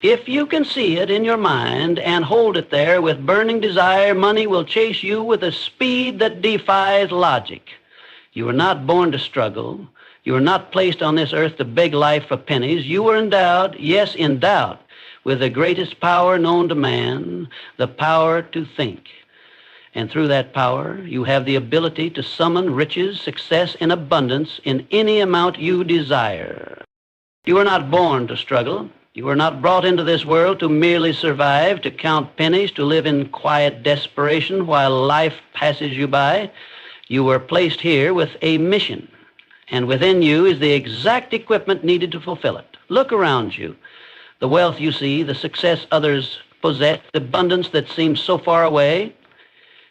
If you can see it in your mind and hold it there with burning desire, money will chase you with a speed that defies logic. You were not born to struggle. You were not placed on this earth to beg life for pennies. You were endowed, yes, endowed, with the greatest power known to man, the power to think. And through that power, you have the ability to summon riches, success, and abundance in any amount you desire. You were not born to struggle. You were not brought into this world to merely survive, to count pennies, to live in quiet desperation while life passes you by. You were placed here with a mission, and within you is the exact equipment needed to fulfill it. Look around you. The wealth you see, the success others possess, the abundance that seems so far away,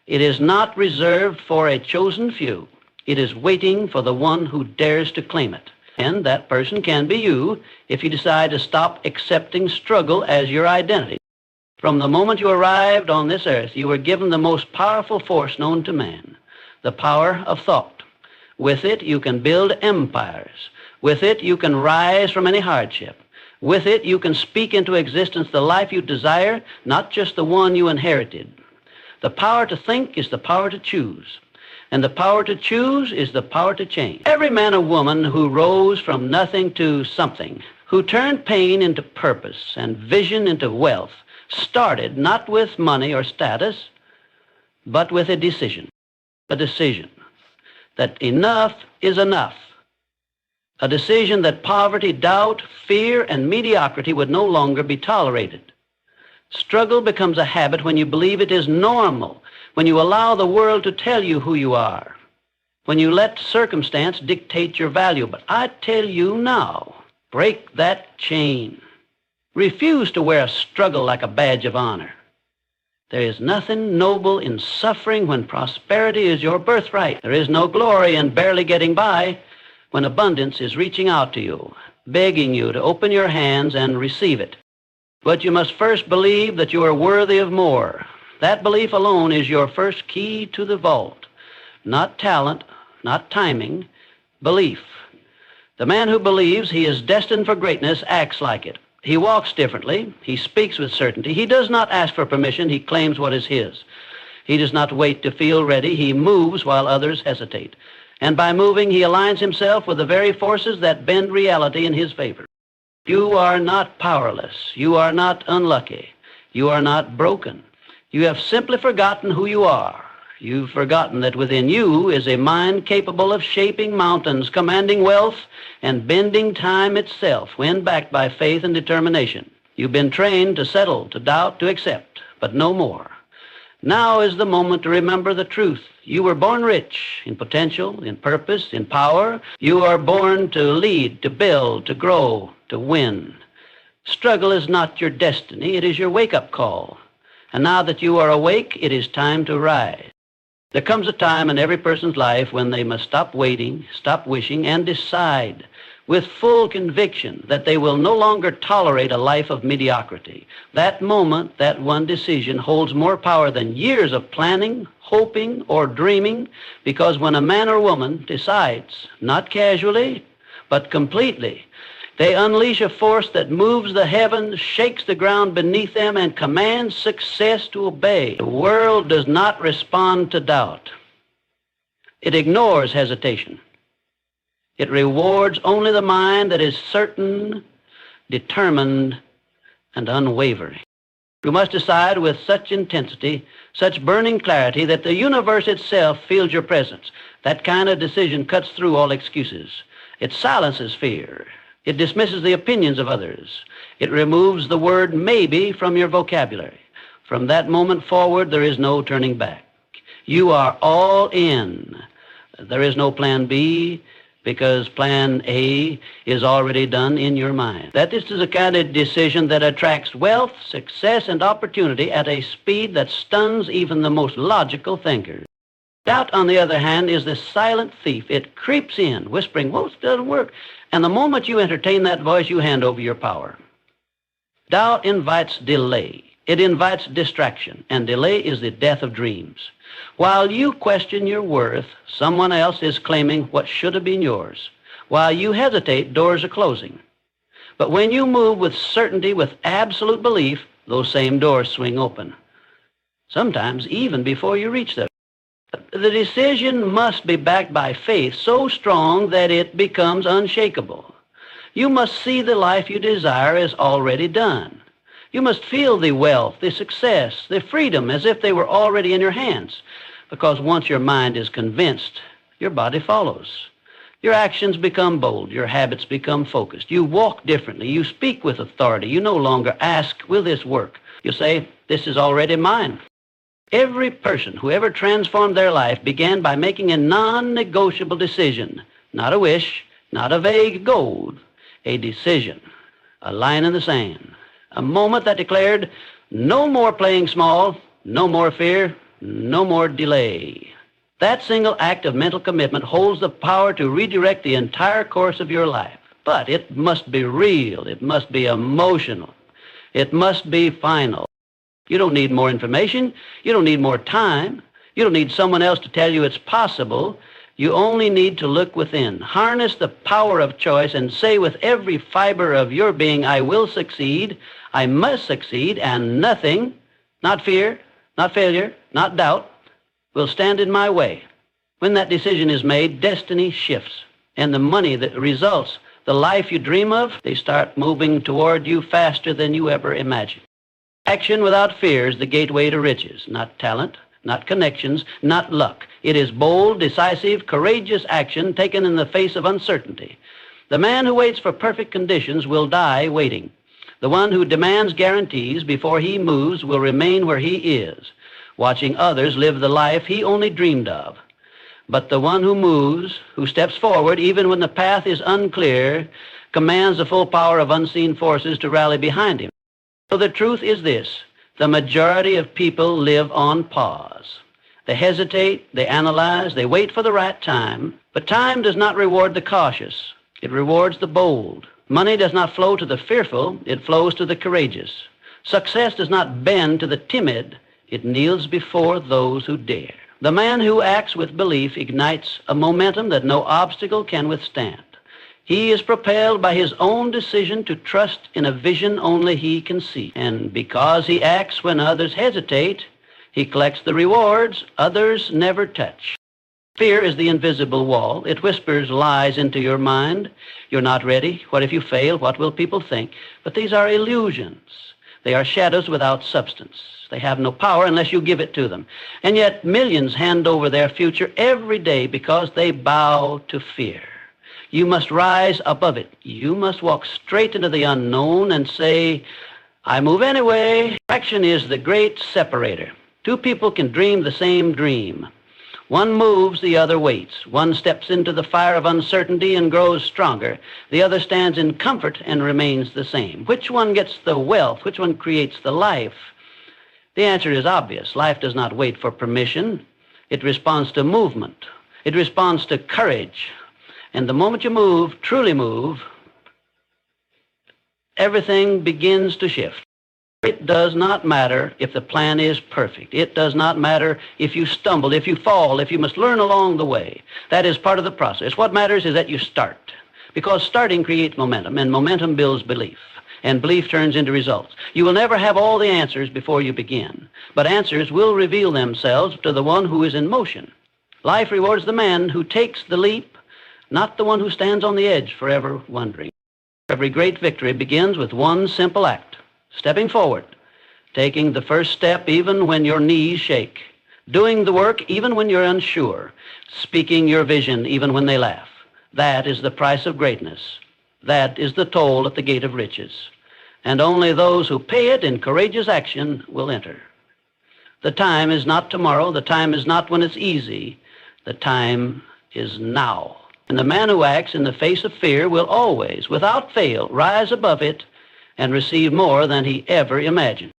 it is not reserved for a chosen few. It is waiting for the one who dares to claim it. And that person can be you if you decide to stop accepting struggle as your identity. From the moment you arrived on this earth, you were given the most powerful force known to man, the power of thought. With it, you can build empires. With it, you can rise from any hardship. With it, you can speak into existence the life you desire, not just the one you inherited. The power to think is the power to choose. And the power to choose is the power to change. Every man or woman who rose from nothing to something, who turned pain into purpose and vision into wealth, started not with money or status, but with a decision that enough is enough, a decision that poverty, doubt, fear, and mediocrity would no longer be tolerated. Struggle becomes a habit when you believe it is normal, when you allow the world to tell you who you are, when you let circumstance dictate your value. But I tell you now, break that chain. Refuse to wear a struggle like a badge of honor. There is nothing noble in suffering when prosperity is your birthright. There is no glory in barely getting by when abundance is reaching out to you, begging you to open your hands and receive it. But you must first believe that you are worthy of more. That belief alone is your first key to the vault. Not talent, not timing, belief. The man who believes he is destined for greatness acts like it. He walks differently. He speaks with certainty. He does not ask for permission. He claims what is his. He does not wait to feel ready. He moves while others hesitate. And by moving, he aligns himself with the very forces that bend reality in his favor. You are not powerless. You are not unlucky. You are not broken. You have simply forgotten who you are. You've forgotten that within you is a mind capable of shaping mountains, commanding wealth, and bending time itself when backed by faith and determination. You've been trained to settle, to doubt, to accept, but no more. Now is the moment to remember the truth. You were born rich in potential, in purpose, in power. You are born to lead, to build, to grow, to win. Struggle is not your destiny. It is your wake-up call. And now that you are awake, it is time to rise. There comes a time in every person's life when they must stop waiting, stop wishing, and decide with full conviction that they will no longer tolerate a life of mediocrity. That moment, that one decision, holds more power than years of planning, hoping, or dreaming, because when a man or woman decides, not casually, but completely, they unleash a force that moves the heavens, shakes the ground beneath them, and commands success to obey. The world does not respond to doubt. It ignores hesitation. It rewards only the mind that is certain, determined, and unwavering. You must decide with such intensity, such burning clarity, that the universe itself feels your presence. That kind of decision cuts through all excuses. It silences fear. It dismisses the opinions of others. It removes the word maybe from your vocabulary. From that moment forward, there is no turning back. You are all in. There is no plan B, because plan A is already done in your mind. That this is the kind of decision that attracts wealth, success, and opportunity at a speed that stuns even the most logical thinkers. Doubt, on the other hand, is the silent thief. It creeps in, whispering, well, it doesn't work. And the moment you entertain that voice, you hand over your power. Doubt invites delay. It invites distraction, and delay is the death of dreams. While you question your worth, someone else is claiming what should have been yours. While you hesitate, doors are closing. But when you move with certainty, with absolute belief, those same doors swing open. Sometimes even before you reach them. The decision must be backed by faith so strong that it becomes unshakable. You must see the life you desire as already done. You must feel the wealth, the success, the freedom as if they were already in your hands. Because once your mind is convinced, your body follows. Your actions become bold. Your habits become focused. You walk differently. You speak with authority. You no longer ask, will this work? You say, this is already mine. Every person who ever transformed their life began by making a non-negotiable decision. Not a wish, not a vague goal, a decision, a line in the sand. A moment that declared, no more playing small, no more fear, no more delay. That single act of mental commitment holds the power to redirect the entire course of your life. But it must be real. It must be emotional. It must be final. You don't need more information. You don't need more time. You don't need someone else to tell you it's possible. You only need to look within. Harness the power of choice and say with every fiber of your being, I will succeed, I must succeed, and nothing, not fear, not failure, not doubt, will stand in my way. When that decision is made, destiny shifts, and the money that results, the life you dream of, they start moving toward you faster than you ever imagined. Action without fear is the gateway to riches, not talent, not connections, not luck. It is bold, decisive, courageous action taken in the face of uncertainty. The man who waits for perfect conditions will die waiting. The one who demands guarantees before he moves will remain where he is, watching others live the life he only dreamed of. But the one who moves, who steps forward even when the path is unclear, commands the full power of unseen forces to rally behind him. So the truth is this. The majority of people live on pause. They hesitate, they analyze, they wait for the right time. But time does not reward the cautious. It rewards the bold. Money does not flow to the fearful. It flows to the courageous. Success does not bend to the timid. It kneels before those who dare. The man who acts with belief ignites a momentum that no obstacle can withstand. He is propelled by his own decision to trust in a vision only he can see. And because he acts when others hesitate, he collects the rewards others never touch. Fear is the invisible wall. It whispers lies into your mind. You're not ready. What if you fail? What will people think? But these are illusions. They are shadows without substance. They have no power unless you give it to them. And yet millions hand over their future every day because they bow to fear. You must rise above it. You must walk straight into the unknown and say, I move anyway. Action is the great separator. Two people can dream the same dream. One moves, the other waits. One steps into the fire of uncertainty and grows stronger. The other stands in comfort and remains the same. Which one gets the wealth? Which one creates the life? The answer is obvious. Life does not wait for permission. It responds to movement. It responds to courage. And the moment you move, truly move, everything begins to shift. It does not matter if the plan is perfect. It does not matter if you stumble, if you fall, if you must learn along the way. That is part of the process. What matters is that you start, because starting creates momentum, and momentum builds belief, and belief turns into results. You will never have all the answers before you begin, but answers will reveal themselves to the one who is in motion. Life rewards the man who takes the leap, not the one who stands on the edge forever wondering. Every great victory begins with one simple act, stepping forward, taking the first step even when your knees shake, doing the work even when you're unsure, speaking your vision even when they laugh. That is the price of greatness. That is the toll at the gate of riches. And only those who pay it in courageous action will enter. The time is not tomorrow. The time is not when it's easy. The time is now. And the man who acts in the face of fear will always, without fail, rise above it and receive more than he ever imagined.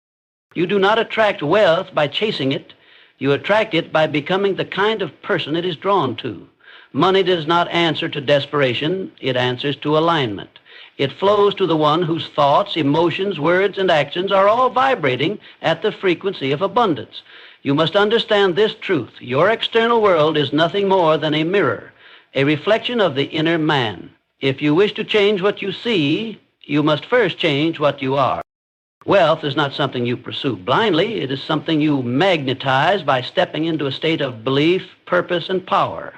You do not attract wealth by chasing it. You attract it by becoming the kind of person it is drawn to. Money does not answer to desperation. It answers to alignment. It flows to the one whose thoughts, emotions, words, and actions are all vibrating at the frequency of abundance. You must understand this truth. Your external world is nothing more than a mirror, a reflection of the inner man. If you wish to change what you see, you must first change what you are. Wealth is not something you pursue blindly. It is something you magnetize by stepping into a state of belief, purpose, and power.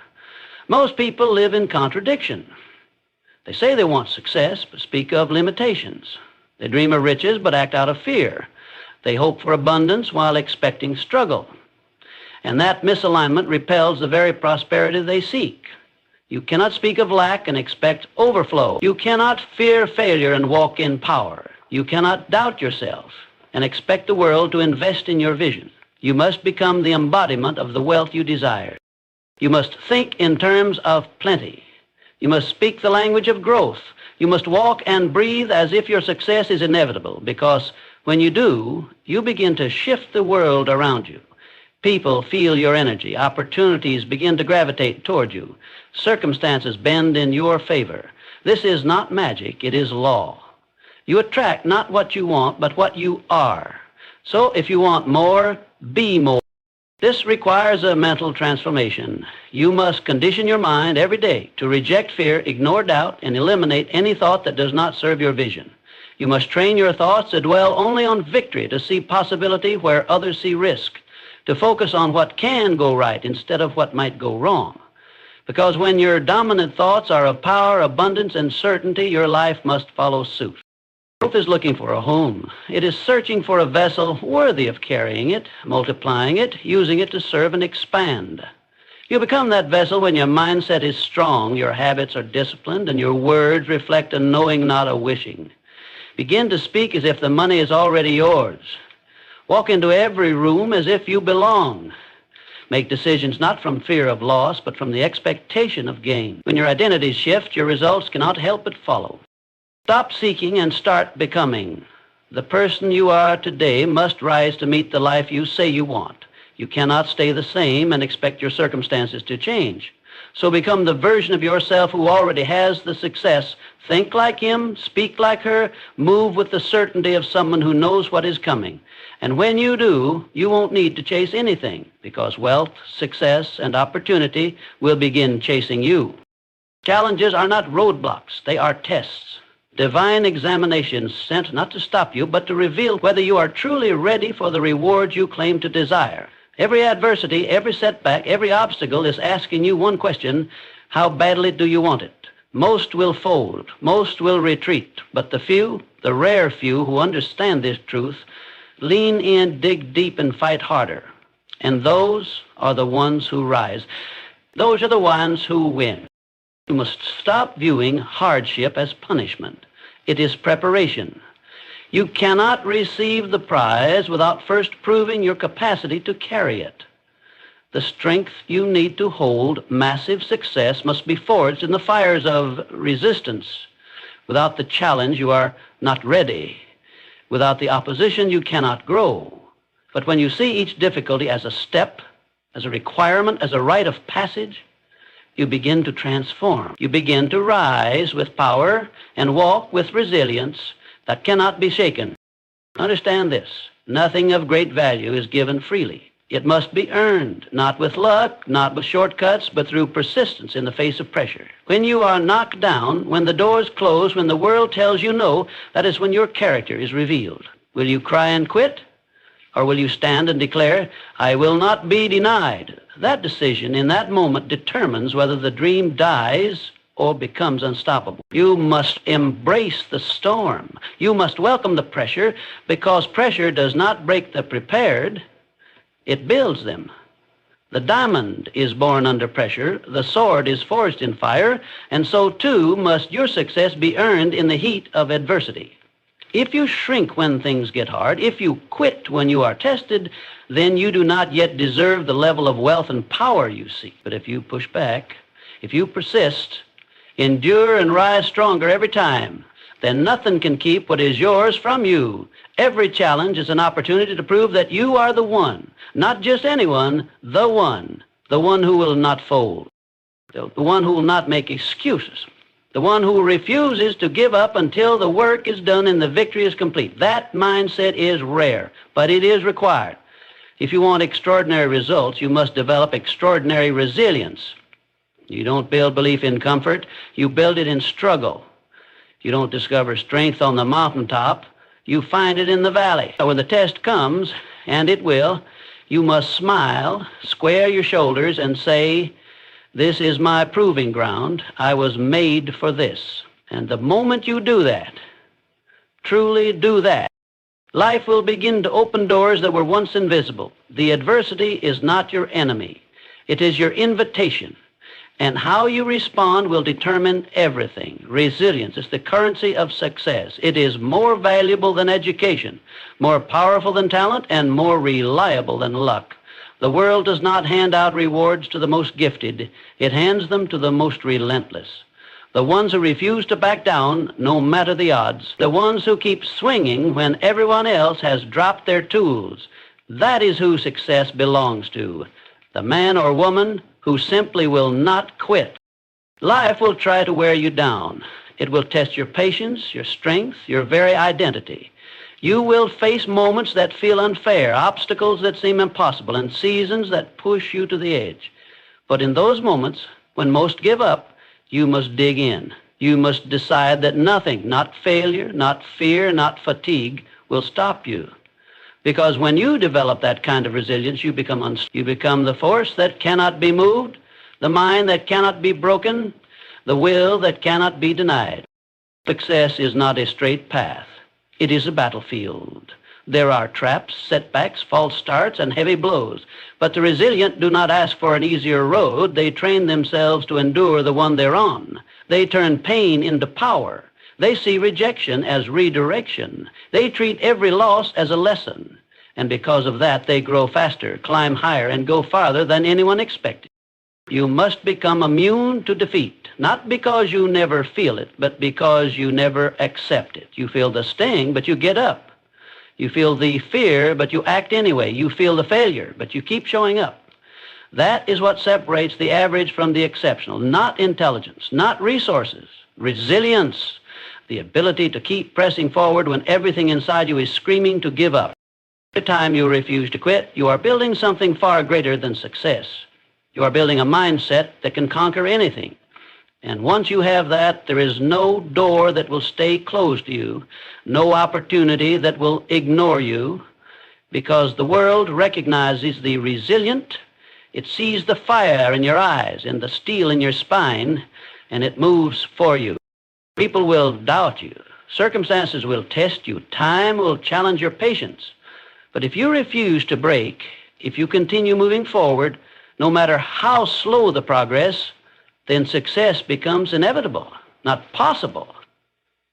Most people live in contradiction. They say they want success, but speak of limitations. They dream of riches, but act out of fear. They hope for abundance while expecting struggle. And that misalignment repels the very prosperity they seek. You cannot speak of lack and expect overflow. You cannot fear failure and walk in power. You cannot doubt yourself and expect the world to invest in your vision. You must become the embodiment of the wealth you desire. You must think in terms of plenty. You must speak the language of growth. You must walk and breathe as if your success is inevitable, because when you do, you begin to shift the world around you. People feel your energy. Opportunities begin to gravitate toward you. Circumstances bend in your favor. This is not magic, it is law. You attract not what you want, but what you are. So if you want more, be more. This requires a mental transformation. You must condition your mind every day to reject fear, ignore doubt, and eliminate any thought that does not serve your vision. You must train your thoughts to dwell only on victory, to see possibility where others see risk, to focus on what can go right instead of what might go wrong. Because when your dominant thoughts are of power, abundance, and certainty, your life must follow suit. Growth is looking for a home. It is searching for a vessel worthy of carrying it, multiplying it, using it to serve and expand. You become that vessel when your mindset is strong, your habits are disciplined, and your words reflect a knowing, not a wishing. Begin to speak as if the money is already yours. Walk into every room as if you belong. Make decisions not from fear of loss, but from the expectation of gain. When your identities shift, your results cannot help but follow. Stop seeking and start becoming. The person you are today must rise to meet the life you say you want. You cannot stay the same and expect your circumstances to change. So become the version of yourself who already has the success. Think like him, speak like her, move with the certainty of someone who knows what is coming. And when you do, you won't need to chase anything, because wealth, success, and opportunity will begin chasing you. Challenges are not roadblocks, they are tests. Divine examinations sent not to stop you, but to reveal whether you are truly ready for the rewards you claim to desire. Every adversity, every setback, every obstacle is asking you one question: how badly do you want it? Most will fold, most will retreat, but the few, the rare few who understand this truth, lean in, dig deep, and fight harder. And those are the ones who rise. Those are the ones who win. You must stop viewing hardship as punishment. It is preparation. You cannot receive the prize without first proving your capacity to carry it. The strength you need to hold massive success must be forged in the fires of resistance. Without the challenge, you are not ready. Without the opposition, you cannot grow. But when you see each difficulty as a step, as a requirement, as a rite of passage, you begin to transform. You begin to rise with power and walk with resilience that cannot be shaken. Understand this: nothing of great value is given freely. It must be earned, not with luck, not with shortcuts, but through persistence in the face of pressure. When you are knocked down, when the doors close, when the world tells you no, that is when your character is revealed. Will you cry and quit? Or will you stand and declare, "I will not be denied"? That decision in that moment determines whether the dream dies or becomes unstoppable. You must embrace the storm. You must welcome the pressure, because pressure does not break the prepared, it builds them. The diamond is born under pressure, the sword is forged in fire, and so too must your success be earned in the heat of adversity. If you shrink when things get hard, if you quit when you are tested, then you do not yet deserve the level of wealth and power you seek. But if you push back, if you persist, endure and rise stronger every time, then nothing can keep what is yours from you. Every challenge is an opportunity to prove that you are the one, not just anyone, the one who will not fold, the one who will not make excuses, the one who refuses to give up until the work is done and the victory is complete. That mindset is rare, but it is required. If you want extraordinary results, you must develop extraordinary resilience. You don't build belief in comfort, you build it in struggle. You don't discover strength on the mountaintop. You find it in the valley. So when the test comes, and it will, you must smile, square your shoulders, and say, "This is my proving ground. I was made for this." And the moment you do that, truly do that, life will begin to open doors that were once invisible. The adversity is not your enemy. It is your invitation. And how you respond will determine everything. Resilience is the currency of success. It is more valuable than education, more powerful than talent, and more reliable than luck. The world does not hand out rewards to the most gifted. It hands them to the most relentless. The ones who refuse to back down, no matter the odds. The ones who keep swinging when everyone else has dropped their tools. That is who success belongs to. The man or woman who simply will not quit. Life will try to wear you down. It will test your patience, your strength, your very identity. You will face moments that feel unfair, obstacles that seem impossible, and seasons that push you to the edge. But in those moments, when most give up, you must dig in. You must decide that nothing, not failure, not fear, not fatigue, will stop you. Because when you develop that kind of resilience, you become the force that cannot be moved, the mind that cannot be broken, the will that cannot be denied. Success is not a straight path. It is a battlefield. There are traps, setbacks, false starts, and heavy blows. But the resilient do not ask for an easier road. They train themselves to endure the one they're on. They turn pain into power. They see rejection as redirection. They treat every loss as a lesson. And because of that, they grow faster, climb higher, and go farther than anyone expected. You must become immune to defeat, not because you never feel it, but because you never accept it. You feel the sting, but you get up. You feel the fear, but you act anyway. You feel the failure, but you keep showing up. That is what separates the average from the exceptional. Not intelligence, not resources, resilience. The ability to keep pressing forward when everything inside you is screaming to give up. Every time you refuse to quit, you are building something far greater than success. You are building a mindset that can conquer anything. And once you have that, there is no door that will stay closed to you, no opportunity that will ignore you, because the world recognizes the resilient. It sees the fire in your eyes and the steel in your spine, and it moves for you. People will doubt you. Circumstances will test you. Time will challenge your patience. But if you refuse to break, if you continue moving forward, no matter how slow the progress, then success becomes inevitable, not possible,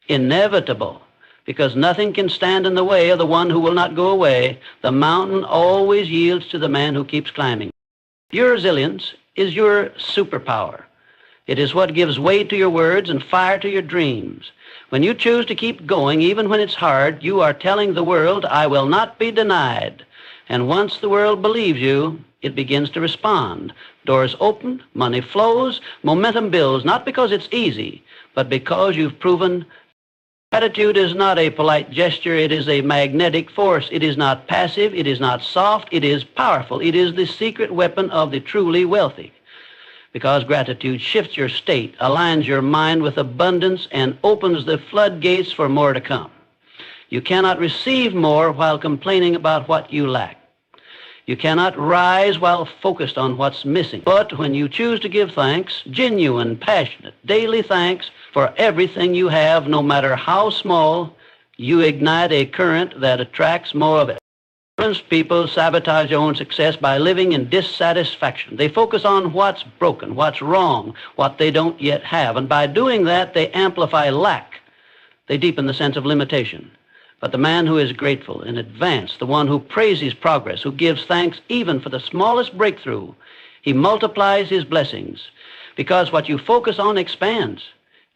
inevitable, because nothing can stand in the way of the one who will not go away. The mountain always yields to the man who keeps climbing. Your resilience is your superpower. It is what gives weight to your words and fire to your dreams. When you choose to keep going, even when it's hard, you are telling the world, "I will not be denied." And once the world believes you, it begins to respond. Doors open, money flows, momentum builds, not because it's easy, but because you've proven. Gratitude is not a polite gesture. It is a magnetic force. It is not passive. It is not soft. It is powerful. It is the secret weapon of the truly wealthy. Because gratitude shifts your state, aligns your mind with abundance, and opens the floodgates for more to come. You cannot receive more while complaining about what you lack. You cannot rise while focused on what's missing. But when you choose to give thanks, genuine, passionate, daily thanks for everything you have, no matter how small, you ignite a current that attracts more of it. People sabotage their own success by living in dissatisfaction. They focus on what's broken, what's wrong, what they don't yet have. And by doing that, they amplify lack. They deepen the sense of limitation. But the man who is grateful in advance, the one who praises progress, who gives thanks even for the smallest breakthrough, he multiplies his blessings. Because what you focus on expands.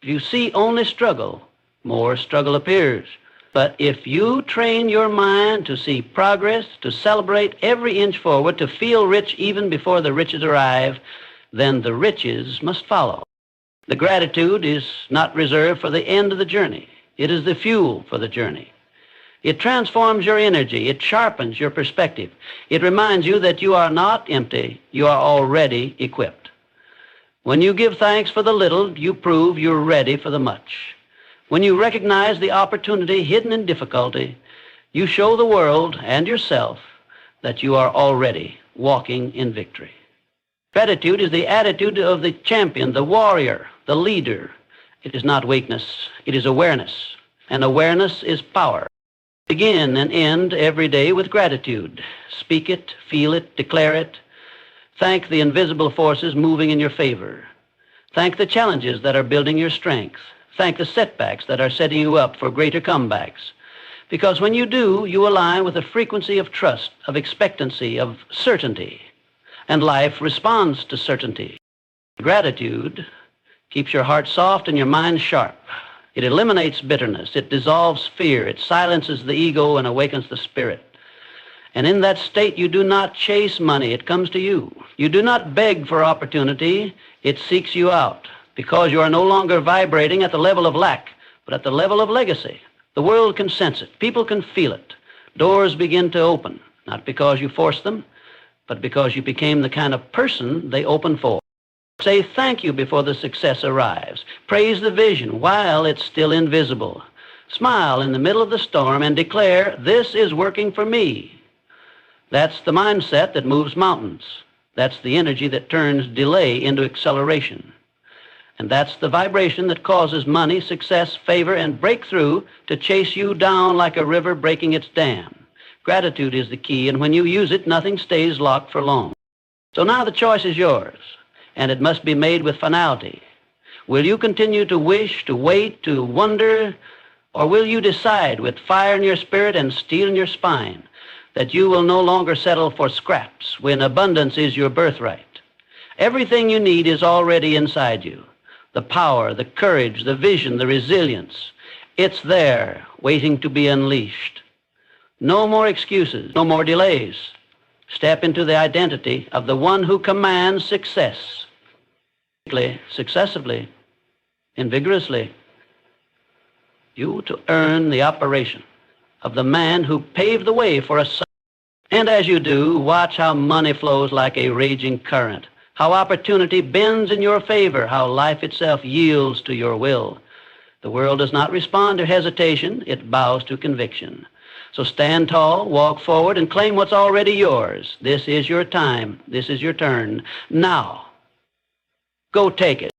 If you see only struggle, more struggle appears. But if you train your mind to see progress, to celebrate every inch forward, to feel rich even before the riches arrive, then the riches must follow. The gratitude is not reserved for the end of the journey. It is the fuel for the journey. It transforms your energy. It sharpens your perspective. It reminds you that you are not empty. You are already equipped. When you give thanks for the little, you prove you're ready for the much. When you recognize the opportunity hidden in difficulty, you show the world and yourself that you are already walking in victory. Gratitude is the attitude of the champion, the warrior, the leader. It is not weakness, it is awareness, and awareness is power. Begin and end every day with gratitude. Speak it, feel it, declare it. Thank the invisible forces moving in your favor. Thank the challenges that are building your strength. Thank the setbacks that are setting you up for greater comebacks. Because when you do, you align with a frequency of trust, of expectancy, of certainty. And life responds to certainty. Gratitude keeps your heart soft and your mind sharp. It eliminates bitterness. It dissolves fear. It silences the ego and awakens the spirit. And in that state, you do not chase money. It comes to you. You do not beg for opportunity. It seeks you out because you are no longer vibrating at the level of lack, but at the level of legacy. The world can sense it. People can feel it. Doors begin to open, not because you forced them, but because you became the kind of person they open for. Say thank you before the success arrives. Praise the vision while it's still invisible. Smile in the middle of the storm and declare, this is working for me. That's the mindset that moves mountains. That's the energy that turns delay into acceleration. And that's the vibration that causes money, success, favor, and breakthrough to chase you down like a river breaking its dam. Gratitude is the key, and when you use it, nothing stays locked for long. So now the choice is yours, and it must be made with finality. Will you continue to wish, to wait, to wonder, or will you decide with fire in your spirit and steel in your spine that you will no longer settle for scraps when abundance is your birthright? Everything you need is already inside you. The power, the courage, the vision, the resilience. It's there, waiting to be unleashed. No more excuses, no more delays. Step into the identity of the one who commands success. Successively and vigorously. You to earn the operation of the man who paved the way for us. And as you do, watch how money flows like a raging current, how opportunity bends in your favor, how life itself yields to your will. The world does not respond to hesitation, it bows to conviction. So stand tall, walk forward, and claim what's already yours. This is your time. This is your turn. Now, go take it.